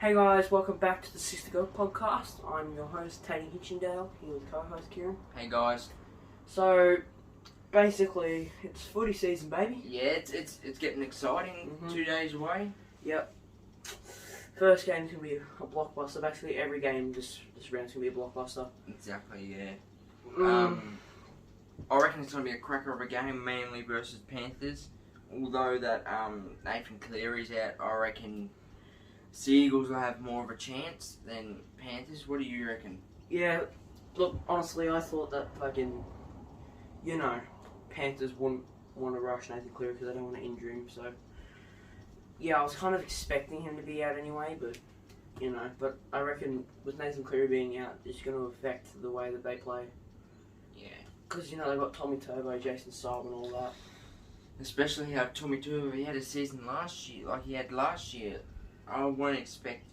Hey guys, welcome back to the Sister Girl podcast. I'm your host, Teddy Hitchendale, here with co-host Kieran. Hey guys. So, basically, it's footy season, baby. Yeah, it's getting exciting. 2 days away. Yep. First game's going to be a blockbuster. Basically, every game this round's going to be a blockbuster. Exactly, yeah. I reckon it's going to be a cracker of a game, Manly versus Panthers. Although that Nathan Cleary's out, I reckon Seagulls will have more of a chance than Panthers. What do you reckon? Yeah, look, honestly, I thought that Panthers wouldn't want to rush Nathan Cleary because they don't want to injure him. So, yeah, I was kind of expecting him to be out anyway, but I reckon with Nathan Cleary being out, it's going to affect the way that they play. Yeah. Because, they've got Tommy Turbo, Jason Saab and all that. Especially how Tommy Turbo, he had a season last year, like he had last year. I won't expect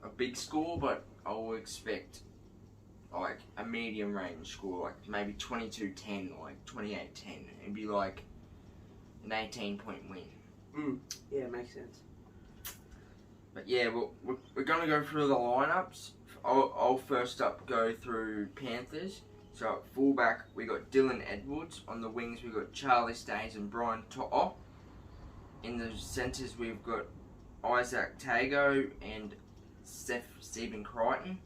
a big score, but I will expect like a medium range score, like maybe 22-10, like 28-10. It'd be like an 18-point win. Yeah, it makes sense. But yeah, we're going to go through the lineups. I'll first up go through Panthers. So at fullback, we got Dylan Edwards. On the wings, we got Charlie Staines and Brian To'o. In the centres, we've got Isaac Tago and Stephen Crichton.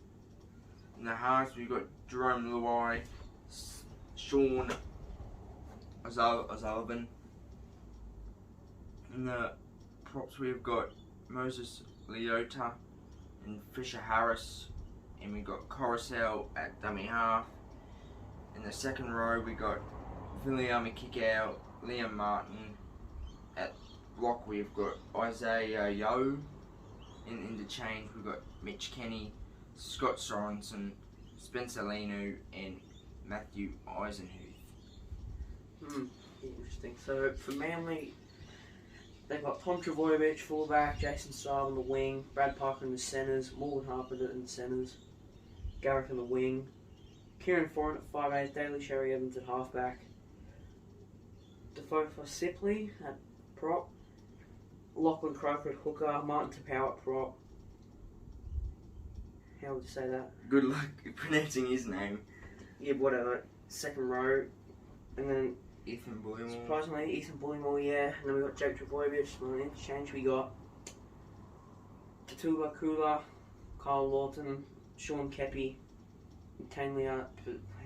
In the halves, we've got Jerome Luai, Sean O'Sullivan. In the props, we've got Moses Leota and Fisher Harris. And we've got Coruscant at dummy half. In the second row, we got Viliami Kikau, Liam Martin. At block, we've got Isaiah Yo. In interchange, we've got Mitch Kenny, Scott Sorensen, Spencer Lenu, and Matthew Eisenhuth. Interesting. So for Manly, they've got Tom Trbojevic, fullback, Jason Saab on the wing, Brad Parker in the centres, Morgan Harper in the centres, Garrick on the wing, Kieran Foran at 5'8", Daly Sherry Evans at halfback, Defoe for Sipley at prop, Lachlan Croker at hooker, Martin Tapau at prop. How would you say that? Good luck pronouncing his name. Yeah, whatever. Second row, and then Ethan Bullymore. Surprisingly, Ethan Bullymore, yeah. And then we got Jake Trbojevic on the interchange. We got Tatula Kula, Kyle Lawton, Sean Kepi, Tainlia.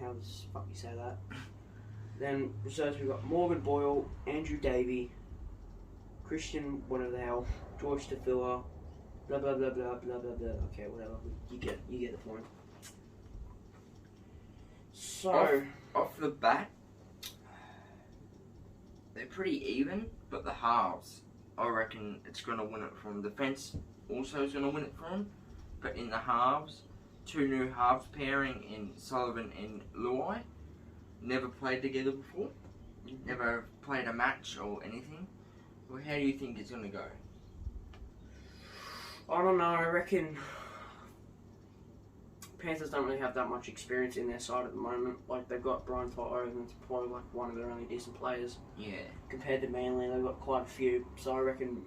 How the fuck you say that? Then reserves we got Morgan Boyle, Andrew Davey, Christian whatever the hell, George Tafila, blah blah blah blah blah blah blah. Okay, whatever. You get the point. So off the bat, they're pretty even, but the halves, I reckon it's going to win it from defence. Also is going to win it from, but in the halves, two new halves pairing in Sullivan and Luai. Never played together before. Never played a match or anything. Well, how do you think it's going to go? I don't know. I reckon Panthers don't really have that much experience in their side at the moment. Like, they've got Brian To'o, and it's probably like one of their only decent players. Yeah. Compared to Manly, they've got quite a few. So I reckon,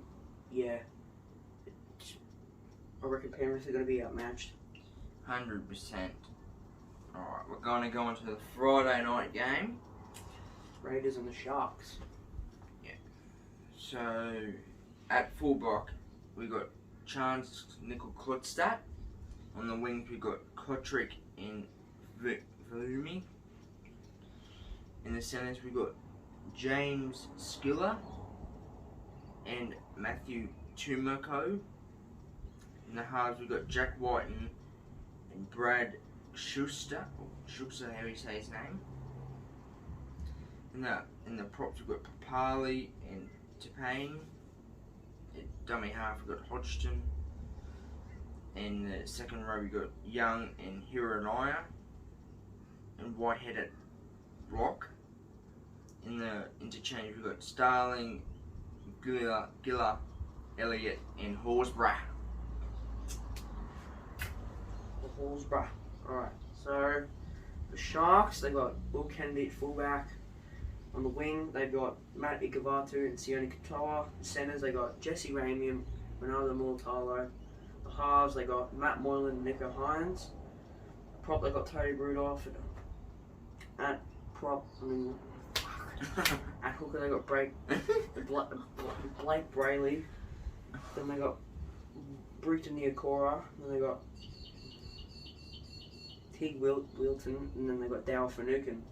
Panthers are going to be outmatched. 100%. Alright, we're going to go into the Friday night game. Raiders and the Sharks. Yeah. So, at fullback, we got Chance Nickel Klutstadt. On the wings, we got Kotrick and Volumi. In the centres, we got James Skiller and Matthew Tumako. In the halves, we got Jack Whiten and Brad Schuster, how you say his name. In the props, we've got Papali and Tipane. At dummy half, we've got Hodgson. In the second row, we got Young and Hiranaya, and Whitehead at block. In the interchange, we got Starling, Giller, Elliott, and Horsburgh. Horsburgh. Alright, so the Sharks, they've got Will Kennedy at fullback. On the wing, they've got Matt Ikavatu and Sione Katoa. The centres, they got Jesse Ramian, Ronaldo Mulatalo. The halves, they got Matt Moylan and Nico Hines. Prop, they got Tony Rudolph. At prop, at hooker, they got Blake Brayley. Then they got Bruton Niokora. Then they got Tig Wilton. And then they got Dower Finucane.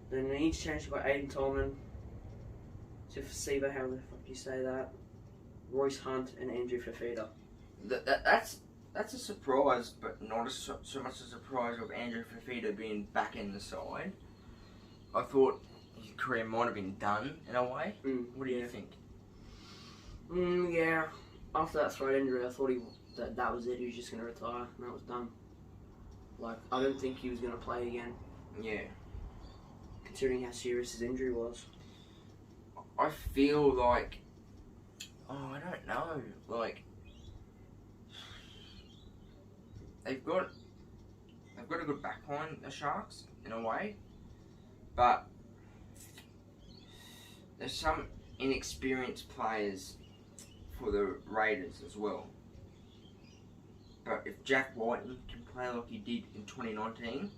Then in each change, they got Aiden Tolman. Sifa, how the fuck do you say that? Royce Hunt and Andrew Fafita. That's a surprise, but not so much a surprise of Andrew Fafita being back in the side. I thought his career might have been done in a way. What do you think? Yeah. After that throat injury, I thought that was it. He was just going to retire, and that was done. Like, I don't think he was going to play again. Yeah. Considering how serious his injury was. I feel like, I don't know. Like, they've got a good backline, the Sharks, in a way, but there's some inexperienced players for the Raiders as well. But if Jack Whiten can play like he did in 2019,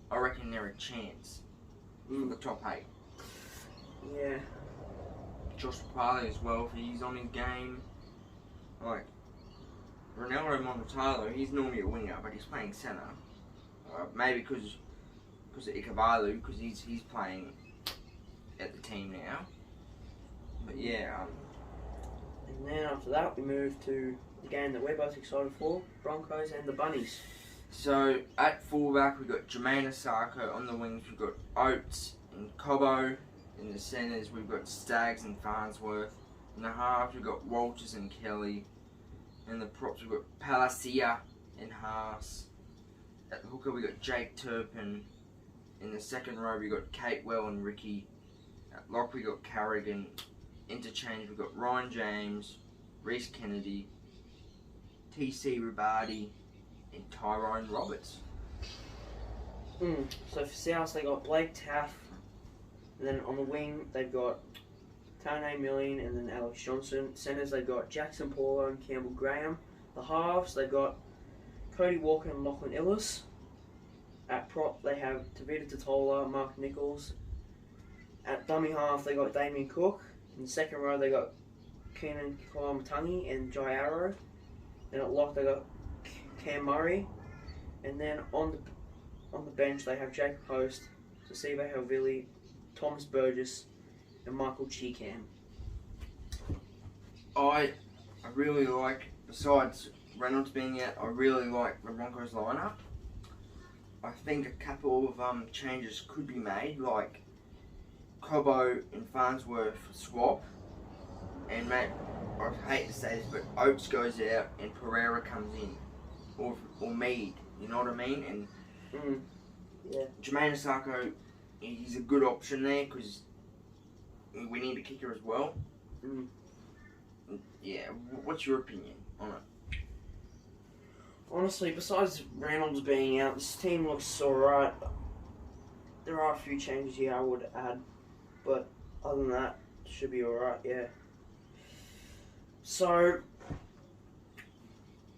I reckon they're a chance for the top 8. Yeah. Josh Papali as well, if he's on his game. Like, Ronaldo Montalvo, he's normally a winger, but he's playing centre. Maybe because of Ikevalu, because he's playing at the team now. But yeah. And then after that, we move to the game that we're both excited for, Broncos and the Bunnies. So at fullback, we've got Jermaine Asako. On the wings, we've got Oates and Cobbo. In the centres, we've got Staggs and Farnsworth. In the halves, we've got Walters and Kelly. In the props, we've got Palacia and Haas. At the hooker, we've got Jake Turpin. In the second row, we've got Catewell and Ricky. At lock, we've got Carrigan. Interchange, we've got Ryan James, Reece Kennedy, TC Ribati, and Tyrone Roberts. So for South, they got Blake Taff. And then on the wing, they've got Tane Milling and then Alex Johnson. Centres, they've got Jackson Paulo and Campbell Graham. The halves, they've got Cody Walker and Lachlan Illis. At prop, they have Tavita Totola, Mark Nichols. At dummy half, they got Damien Cook. In the second row, they got Keenan Kalaamatangi and Jai Arrow. Then at lock, they got Cam Murray. And then on the bench, they have Jacob Post, Sasiba Helvili, Thomas Burgess, and Michael Cheekham. I really like, besides Reynolds being out, I really like the Broncos lineup. I think a couple of changes could be made, like Cobbo and Farnsworth swap, and mate, I hate to say this, but Oates goes out and Pereira comes in, or Mead. You know what I mean? And yeah, Jermaine Asako, he's a good option there because we need a kicker as well. Yeah, what's your opinion on it? Honestly, besides Reynolds being out, this team looks alright. There are a few changes here I would add, but other than that, it should be alright, yeah. So,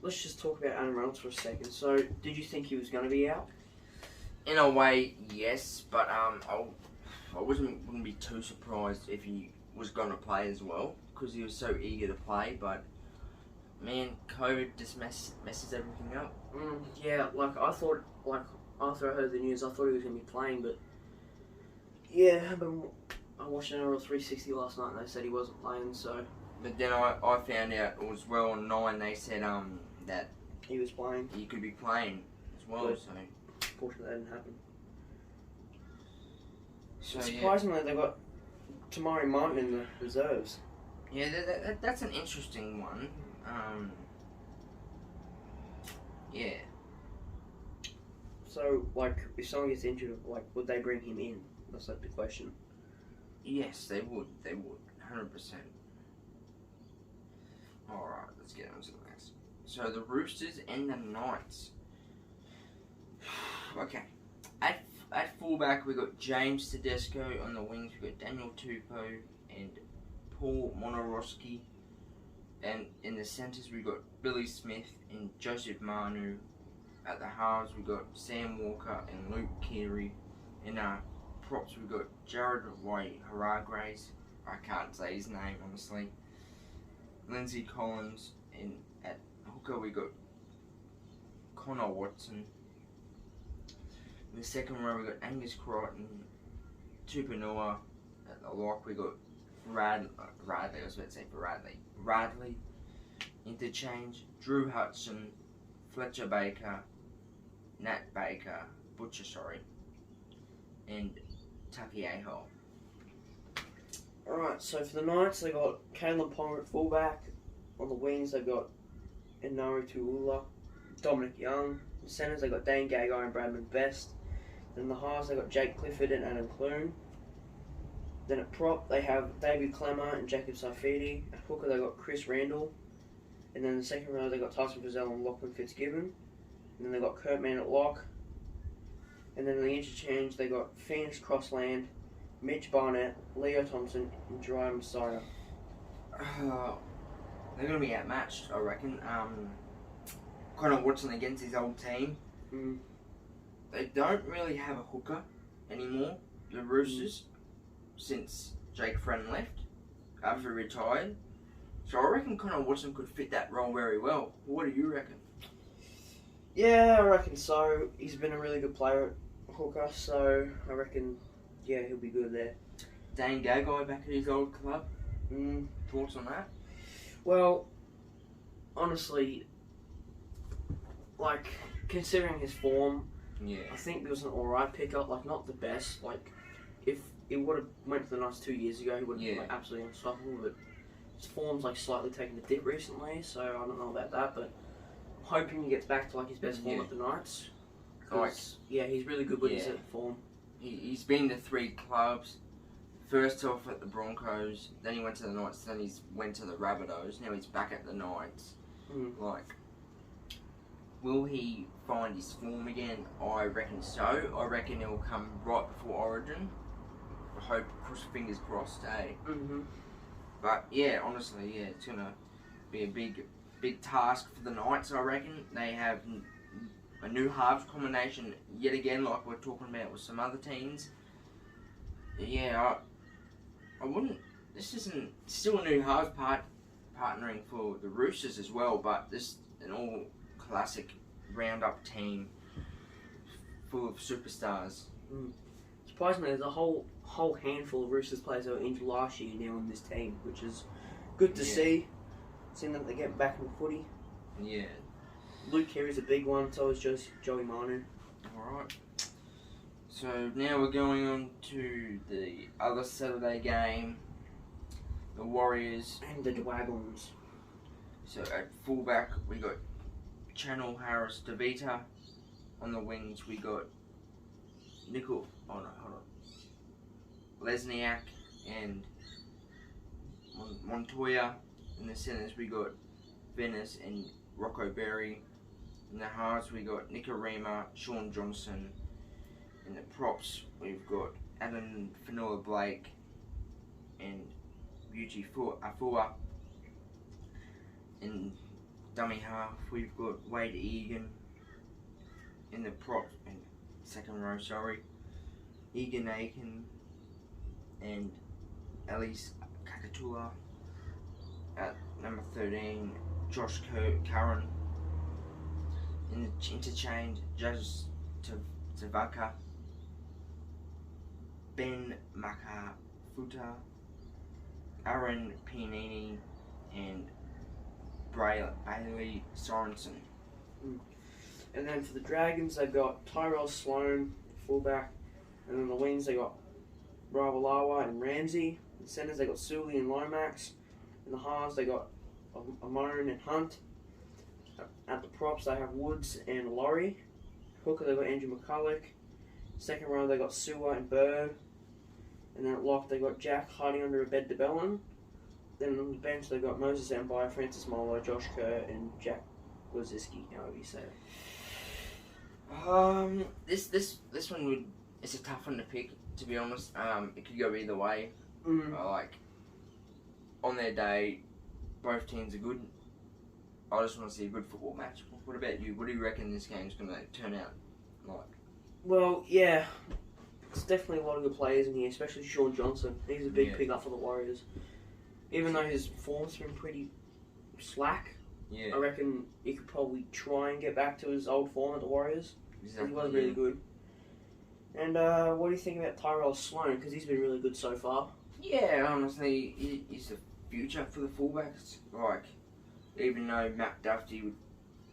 let's just talk about Adam Reynolds for a second. So, did you think he was going to be out? In a way, yes, but I wouldn't be too surprised if he was going to play as well, because he was so eager to play, but man, COVID just messes everything up. Yeah, I thought, after I heard the news, I thought he was going to be playing, but yeah, I watched NRL 360 last night and they said he wasn't playing, so. But then I found out as well on 9, they said that he was playing. He could be playing as well, but so. Unfortunately, that didn't happen. So, surprisingly, they got Tamari Martin in the reserves. Yeah, that's an interesting one. Yeah. So, if someone gets injured, would they bring him in? That's the question. Yes, they would. They would. 100%. Alright, let's get on to the next. So, the Roosters and the Knights. Okay. At fullback, we've got James Tedesco. On the wings, we've got Daniel Tupou and Paul Monorowski. And in the centres, we got Billy Smith and Joseph Manu. At the halves, we got Sam Walker and Luke Keary. In our props, we got Jared White Haragres. I can't say his name, honestly. Lindsay Collins. And at hooker, we got Connor Watson. In the second row, we got Angus Crichton, Tupanua. At the lock, we got Radley, I was about to say Radley, interchange, Drew Hudson, Fletcher Baker, Nat Baker, and Taki Aho. Alright, so for the Knights, they got Caleb Ponga at fullback. On the wings, they've got Inari Tuula, Dominic Young. The centres, they got Dane Gagai and Bradman Best. Then the halves, they got Jake Clifford and Adam Clune. Then at prop, they have David Clemmer and Jacob Saifidi. At hooker, they got Chris Randall. And then in the second row, they got Tyson Frizzell and Lachlan Fitzgibbon. And then they got Kurt Mann at lock. And then in the interchange, they got Phoenix Crossland, Mitch Barnett, Leo Thompson, and Jerry Messiah. They're going to be outmatched, I reckon. Connor Watson against his old team. They don't really have a hooker anymore, the Roosters, since Jake Friend left after he retired. So I reckon Connor Watson could fit that role very well. What do you reckon? Yeah, I reckon so. He's been a really good player at hooker, so I reckon, yeah, he'll be good there. Dane Gagai back at his old club. Thoughts on that? Well, honestly, like, considering his form, I think there was an alright pickup, like, not the best. Like, if it would have went to the Knights 2 years ago, he would have been like, absolutely unstoppable, but his form's like slightly taken a dip recently, so I don't know about that, but I'm hoping he gets back to like his best form at the Knights. He's really good when he's at form. He's been to 3 clubs. First off at the Broncos, then he went to the Knights, then he went to the Rabbitohs, now he's back at the Knights. Like, will he find his form again? I reckon so. I reckon he'll come right before Origin. I hope, fingers crossed, But yeah, honestly, it's gonna be a big task for the Knights. I reckon they have a new halves combination yet again, like we're talking about with some other teams. Yeah, I wouldn't. This isn't still a new halves partnering for the Roosters as well, but this an all classic roundup team full of superstars. Surprisingly, there's a whole handful of Roosters players that were injured last year now in this team, which is good to see. Seeing that they're getting back in the footy. Yeah. Luke Keary's a big one, so is just Joey Manu. Alright. So now we're going on to the other Saturday game. The Warriors. And the Dragons. So at fullback we got Channel Harris DeVita. On the wings we got Lesniak and Montoya. In the centres we got Venice and Rocco Berry. In the halves we got Nicarima, Sean Johnson. In the props we've got Adam Fanua Blake and Beauty Afua. In dummy half we've got Wade Egan. In the prop and second row, Egan Aiken and Elise Kakatua. At number 13, Josh Curran. In the interchange, Jazz Tavaka, Ben Makafuta, Aaron Pianini, and Bailey Sorensen. And then for the Dragons, they've got Tyrell Sloan, fullback. And then the wings, they got Ravalawa and Ramsey. In the centres, they got Sully and Lomax. In the halves, they got Amon and Hunt. At the props, they have Woods and Laurie. Hooker, they got Andrew McCulloch. Second row, they got Sewer and Bird. And then at lock, they got Jack hiding under a bed to Bellin. Then on the bench, they got Moses Ambire, Francis Molo, Josh Kerr, and Jack Waziski, however you say it. This one it's a tough one to pick, to be honest. It could go either way. Like on their day, both teams are good. I just want to see a good football match. What about you? What do you reckon this game's going to turn out like? Well, yeah, it's definitely a lot of good players in here, especially Sean Johnson. He's a big pick up for the Warriors. Even though his form's been pretty slack, I reckon he could probably try and get back to his old form at the Warriors. Exactly. He was really good. And what do you think about Tyrell Sloan? Because he's been really good so far. Yeah, honestly, he's the future for the fullbacks. Like, even though Matt Duffy would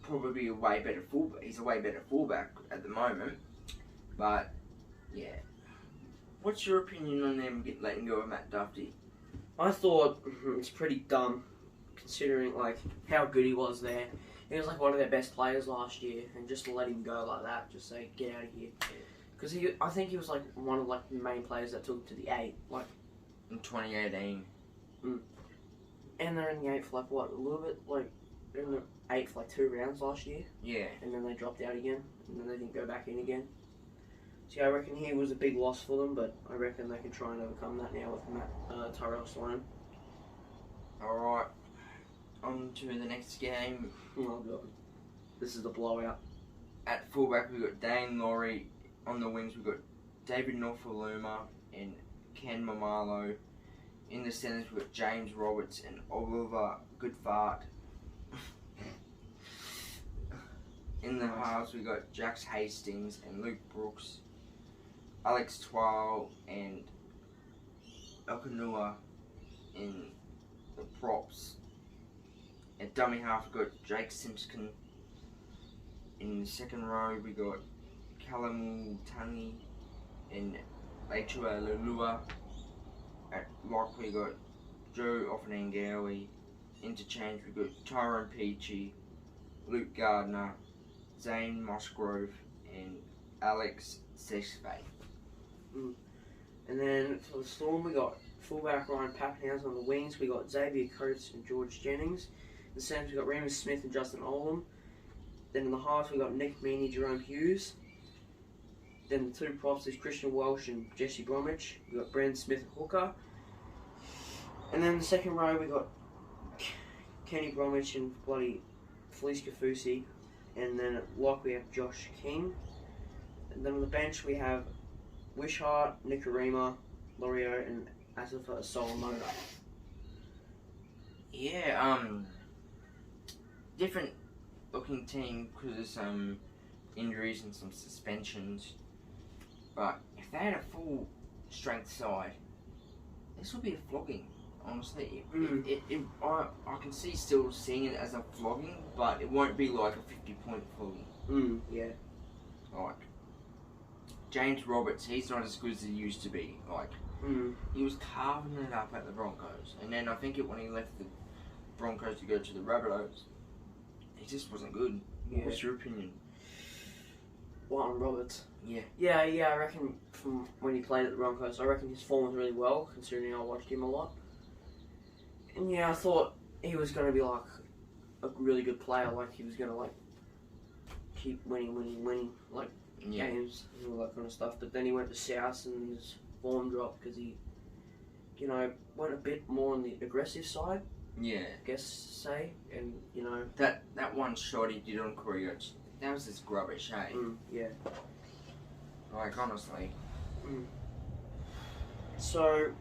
probably be a way better fullback, he's a way better fullback at the moment. But yeah, what's your opinion on them letting go of Matt Duffy? I thought it's pretty dumb, considering like how good he was there. He was like one of their best players last year, and just to let him go like that, just say get out of here. Because I think he was like one of like the main players that took to the 8, like in 2018. And they're in the 8 for like what, a little bit like they're in the 8 for like 2 rounds last year. Yeah. And then they dropped out again, and then they didn't go back in again. So yeah, I reckon he was a big loss for them, but I reckon they can try and overcome that now with Tyrell Sloan. Alright, on to the next game. Oh god. This is the blowout. At fullback we've got Dane Laurie. On the wings we've got David Norfoluma and Ken Mamalo. In the centres we've got James Roberts and Oliver Goodfart. In the halves we've got Jax Hastings and Luke Brooks. Alex Twile and Okanua in the props. At dummy half we got Jake Simpson. In the second row we got Kalamu Tangi and Lechua Lulua. At lock we got Joe Offenangawi. Interchange we got Tyrone Peachy, Luke Gardner, Zane Musgrove and Alex Sexfay. And then for the Storm we got fullback Ryan Pappenhausen. On the wings we got Xavier Coates and George Jennings. In the centres we got Remus Smith and Justin Olam. Then in the halves we got Nick Meaney, Jerome Hughes. Then the 2 props is Christian Welsh and Jesse Bromwich. We got Brandon Smith and Hooker. And then in the second row we got Kenny Bromwich and bloody Felice Kafusi. And then at lock we have Josh King. And then on the bench we have Wishart, Nikarima, Lorio and Asifa Solomoda. Yeah, different looking team because of some injuries and some suspensions. But if they had a full strength side, this would be a flogging. Honestly, I can see still seeing it as a flogging, but it won't be like a 50-point flogging. Yeah. Like James Roberts, he's not as good as he used to be. Like he was carving it up at the Broncos, and then I think when he left the Broncos to go to the Rabbitohs, he just wasn't good. Yeah. What's your opinion? What, on Roberts? Yeah. I reckon from when he played at the Broncos, I reckon his form was really well, considering I watched him a lot. And yeah, I thought he was going to be like a really good player, like he was going to like keep winning like games and all that kind of stuff. But then he went to South and his form dropped because he, went a bit more on the aggressive side. Yeah. I guess say, and that one shot he did on Korea, that was just rubbish, eh? Yeah. Like honestly. So.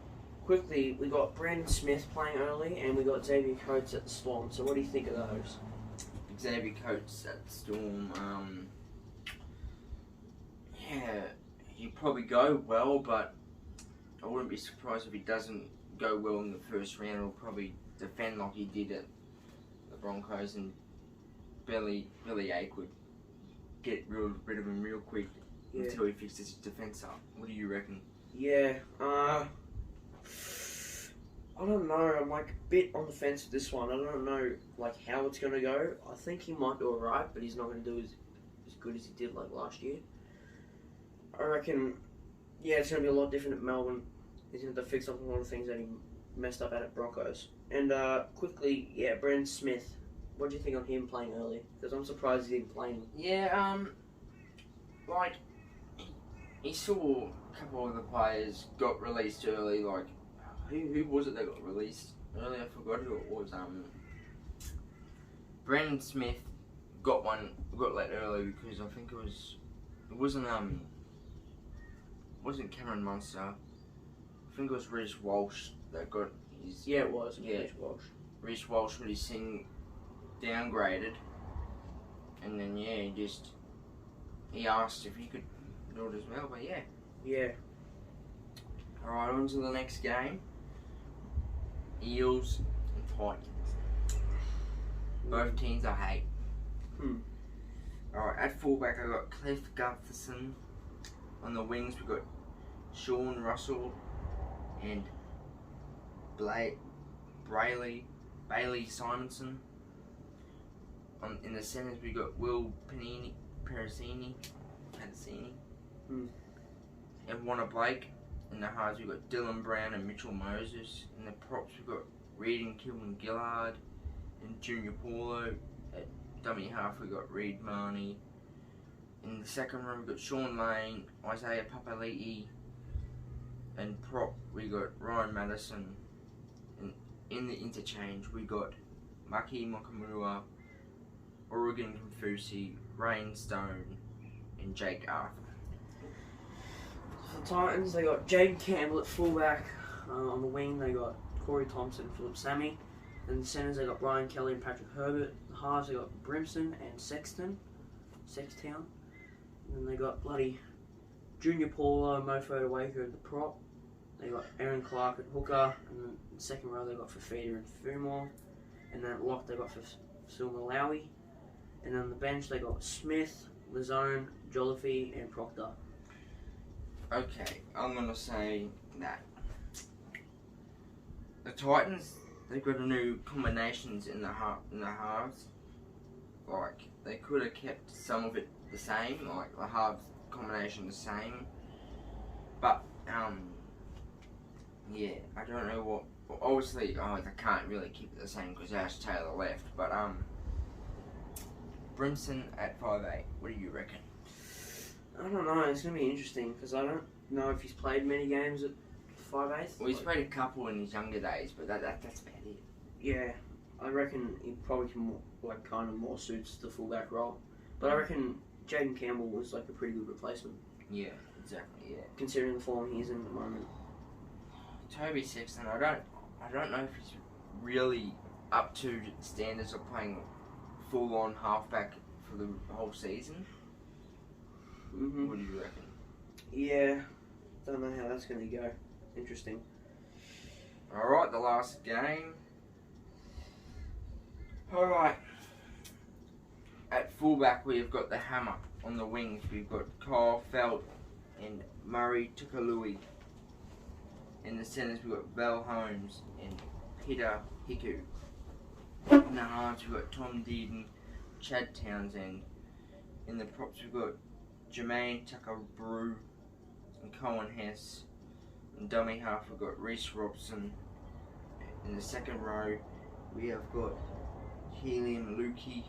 Quickly, we got Brandon Smith playing early, and we got Xavier Coates at the Storm. So, what do you think of those? Xavier Coates at the Storm. Yeah, he'd probably go well, but I wouldn't be surprised if he doesn't go well in the first round. He'll probably defend like he did at the Broncos, and Billy Ake would get rid of him real quick until he fixes his defence up. What do you reckon? Yeah, I don't know. I'm like a bit on the fence with this one. I don't know like how it's going to go. I think he might do alright, but he's not going to do as good as he did like last year. I reckon, it's going to be a lot different at Melbourne. He's going to have to fix up a lot of things that he messed up at Broncos. And quickly, Brandon Smith. What do you think on him playing early? Because I'm surprised he didn't play him. Yeah, like he saw a couple of the players got released early. Like who was it that got released early? I forgot who it was. Brandon Smith got let early because I think wasn't Cameron Munster. I think it was Reece Walsh that got his. Yeah, it was. Yeah. Reece Walsh. Reece Walsh with his thing downgraded, and then he asked if he could do it as well, but yeah. Yeah. Alright, on to the next game. Eels and Titans. Both teams I hate. Alright, at fullback I got Cliff Gutherson. On the wings we got Sean Russell and Bailey Simonson. In the centres we got Will Penisini. And Warner Blake. In the halves we got Dylan Brown and Mitchell Moses. In the props we got Reed and Kilman Gillard and Junior Paulo. At dummy half we got Reed Marnie. In the second row we got Sean Lane, Isaiah Papali'i, and prop we got Ryan Madison. And in the interchange we got Maki Mokamura, Oregon Confusi, Rain Stone, and Jake Arthur. For the Titans, they got Jaden Campbell at fullback. On the wing, they got Corey Thompson and Philip Sammy. In the centres, they got Brian Kelly and Patrick Herbert. The halves, they got Brimson and Sextown. And then they got bloody Junior Paulo, Mofo Waker at the prop. They got Aaron Clark at hooker. And then in the second row, they got Fafita and Fumore. And then at lock, they got Phil Malawi. And then on the bench, they got Smith, Lazone, Jolliffe, and Proctor. Okay, I'm gonna say that the Titans, they've got a new combinations in the halves. Like they could have kept some of it the same, like the halves combination the same. But yeah, I don't know what. Well, obviously, they can't really keep it the same because Ash Taylor left. But Brimson at 5'8". What do you reckon? I don't know. It's gonna be interesting because I don't know if he's played many games at 5'8". Well, he's played a couple in his younger days, but that's about it. Yeah, I reckon he probably can kind of more suits the fullback role. But I reckon Jaden Campbell was like a pretty good replacement. Yeah, exactly. Yeah. Considering the form he's in at the moment. Toby Sexton, I don't know if he's really up to standards of playing full-on halfback for the whole season. Mm-hmm. What do you reckon? Yeah, don't know how that's going to go. Interesting. Alright, the last game. Alright. At fullback, we've got the Hammer. On the wings, we've got Kyle Felt and Murray Tukalui. In the centres, we've got Val Holmes and Peter Hiku. In the halves, we've got Tom Dearden, Chad Townsend. In the props, we've got Jermaine Tucker-Brew and Cohen Hess. In dummy half, we've got Reece Robson. In the second row, we have got Helium Lukey,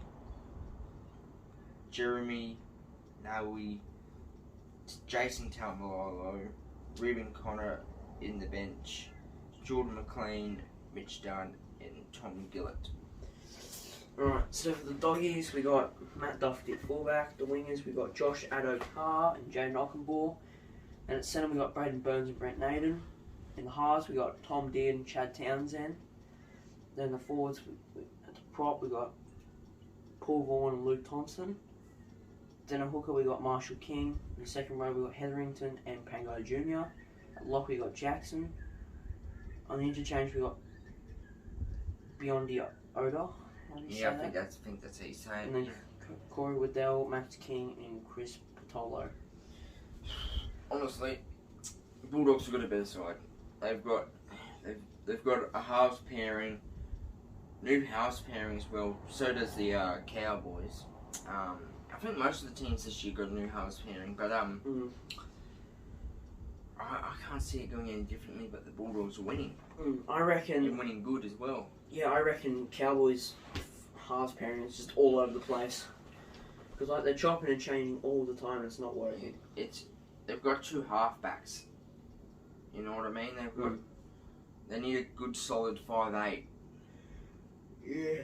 Jeremy Naui, Jason Taumalolo, Reuben Connor in the bench, Jordan McLean, Mitch Dunn, and Tom Gillett. Alright, so for the doggies, we got Matt Duffy at fullback. The wingers, we got Josh Addo-Carr and Jay Knockenball. And at centre, we got Braden Burns and Brent Naden. In the halves, we got Tom Dearden and Chad Townsend. Then the forwards, at the prop, we got Paul Vaughan and Luke Thompson. Then a hooker, we got Marshall King. In the second row, we got Hetherington and Pango Jr. At lock, we got Jackson. On the interchange, we got Biondi Oda. Yeah, I think that's how you say it. And then Corey Waddell, Max King, and Chris Patolo. Honestly, Bulldogs have got a better side. They've got a halves pairing, new halves pairing as well. So does the Cowboys. I think most of the teams this year got a new halves pairing, but I can't see it going any differently. But the Bulldogs are winning. I reckon. And winning good as well. Yeah, I reckon Cowboys halves pairing is just all over the place. Because like they're chopping and changing all the time and it's not working. They've got two halfbacks. You know what I mean? They need a good solid 5'8". Yeah.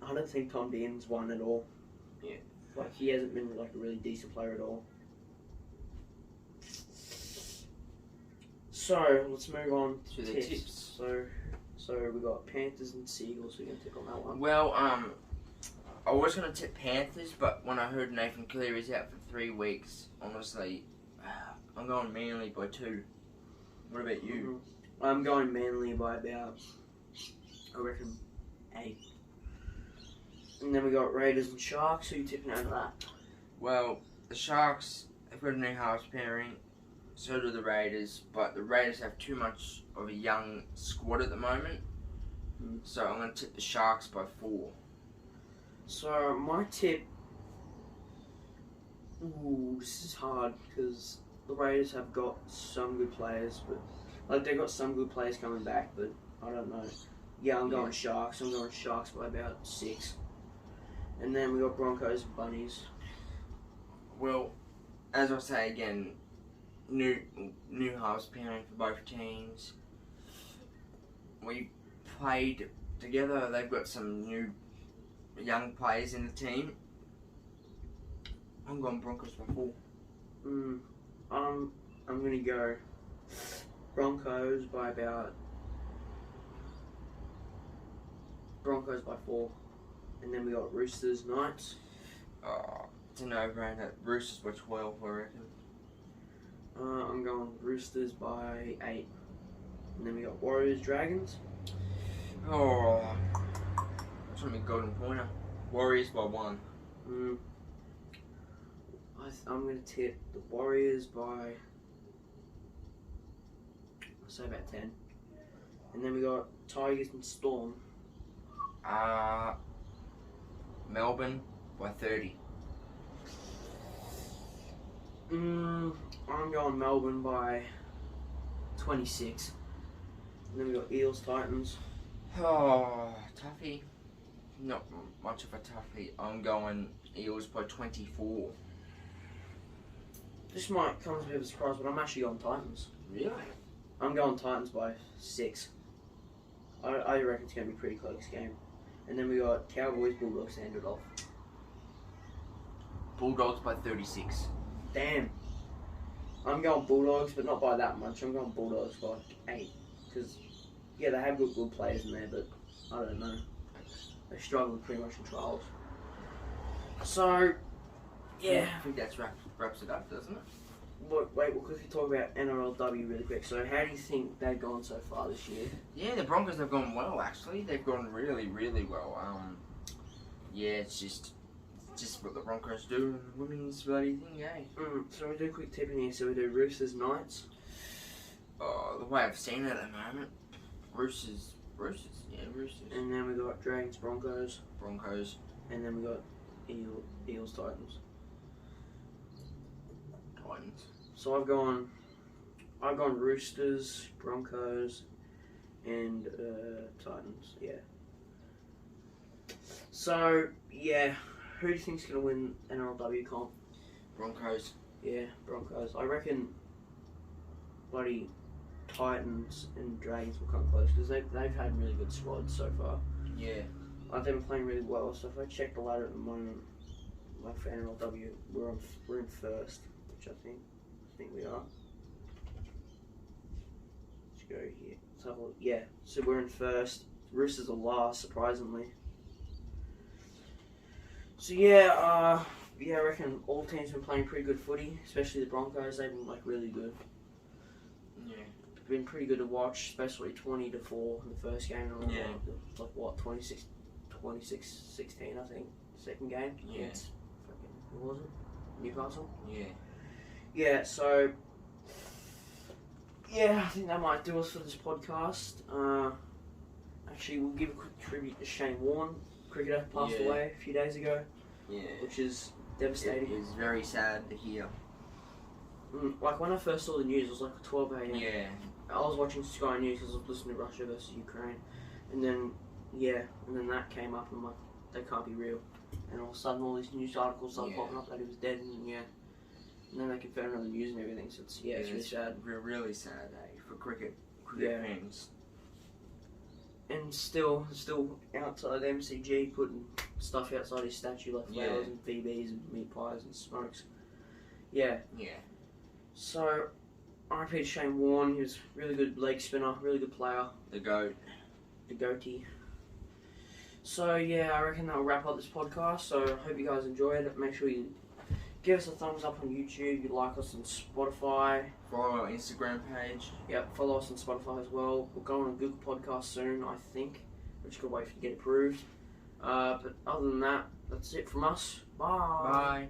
I don't think Tom Dean's won at all. Yeah. Like, he hasn't been like a really decent player at all. So let's move on To the tips. So we got Panthers and Seagulls. We're gonna tick on that one. Well, I was going to tip Panthers, but when I heard Nathan Cleary's out for 3 weeks, honestly, I'm going Manly by 2. What about you? I'm going Manly by about, I reckon, 8. And then we got Raiders and Sharks. Who you tipping over that? Well, the Sharks have got a new halves pairing, so do the Raiders, but the Raiders have too much of a young squad at the moment, so I'm going to tip the Sharks by 4. So my tip, this is hard because the Raiders have got some good players, but like they've got some good players coming back, but I don't know. Yeah, I'm going Sharks. I'm going Sharks by about 6. And then we got Broncos and Bunnies. Well, as I say again, new halves pairing for both teams. We played together. They've got some new young players in the team. I'm going Broncos by 4. I'm gonna go Broncos by 4. And then we got Roosters Knights. It's a no-brainer. Roosters by 12, I reckon. I'm going Roosters by 8. And then we got Warriors Dragons. That's gonna be golden pointer. Warriors by 1. I'm going to tip the Warriors by, I'll say about 10. And then we got Tigers and Storm. Melbourne by 30. I'm going Melbourne by 26. And then we got Eels Titans. Toughie. Not much of a toughie. I'm going Eels by 24. This might come as a bit of a surprise, but I'm actually going Titans. Really? I'm going Titans by 6. I reckon it's going to be a pretty close game. And then we got Cowboys, Bulldogs to end it off. Bulldogs by 36. Damn. I'm going Bulldogs, but not by that much. I'm going Bulldogs by 8. Because, yeah, they have good players in there, but I don't know. They struggled pretty much in trials. So, yeah. I think that wraps it up, doesn't it? Wait, we'll quickly talk about NRLW really quick. So, how do you think they've gone so far this year? Yeah, the Broncos have gone well, actually. They've gone really, really well. Yeah, it's just what the Broncos do in women's bloody thing, eh? So, we do a quick tip in here. So, we do Roosters Knights. The way I've seen it at the moment, Roosters. And then we got Dragons Broncos. And then we got Eels Titans. So I've gone Roosters, Broncos, and Titans. Yeah. So yeah, who do you think's gonna win NRLW comp? Broncos. Yeah, Broncos. I reckon bloody Titans and Dragons will come close because they've had really good squads so far. Yeah. Like they've been playing really well. So if I check the ladder at the moment, like for NRLW, we're in first, which I think we are. Let's go here. Let's have a look. Yeah, so we're in first. Roosters are last, surprisingly. So yeah, I reckon all teams have been playing pretty good footy, especially the Broncos. They've been like really good. Yeah. Been pretty good to watch, especially 20-4 in the first game. And yeah. Like what, 26-16, I think. Second game. Yeah. Who was it? Newcastle. Yeah. Yeah. So. Yeah, I think that might do us for this podcast. Actually, we'll give a quick tribute to Shane Warne. Cricketer passed away a few days ago. Yeah. Which is devastating. It is very sad to hear. Like when I first saw the news, it was like 12 a.m. Yeah. I was watching Sky News because I was listening to Russia versus Ukraine, and then that came up, and I'm like, that can't be real. And all of a sudden, all these news articles started popping up that he was dead, and then they confirmed it on the news and everything. So it's really sad. Really sad, for cricket fans. and still outside MCG putting stuff outside his statue like flowers and VBs and meat pies and smokes. Yeah. Yeah. So, RIP to Shane Warne. He was a really good leg spinner, really good player. The GOAT. The goatee. So yeah, I reckon that'll wrap up this podcast. So I hope you guys enjoyed it. Make sure you give us a thumbs up on YouTube. You like us on Spotify. Follow our Instagram page. Yep, follow us on Spotify as well. We'll go on a Google Podcast soon, I think. We're just gonna wait for it to get approved. But other than that, that's it from us. Bye. Bye.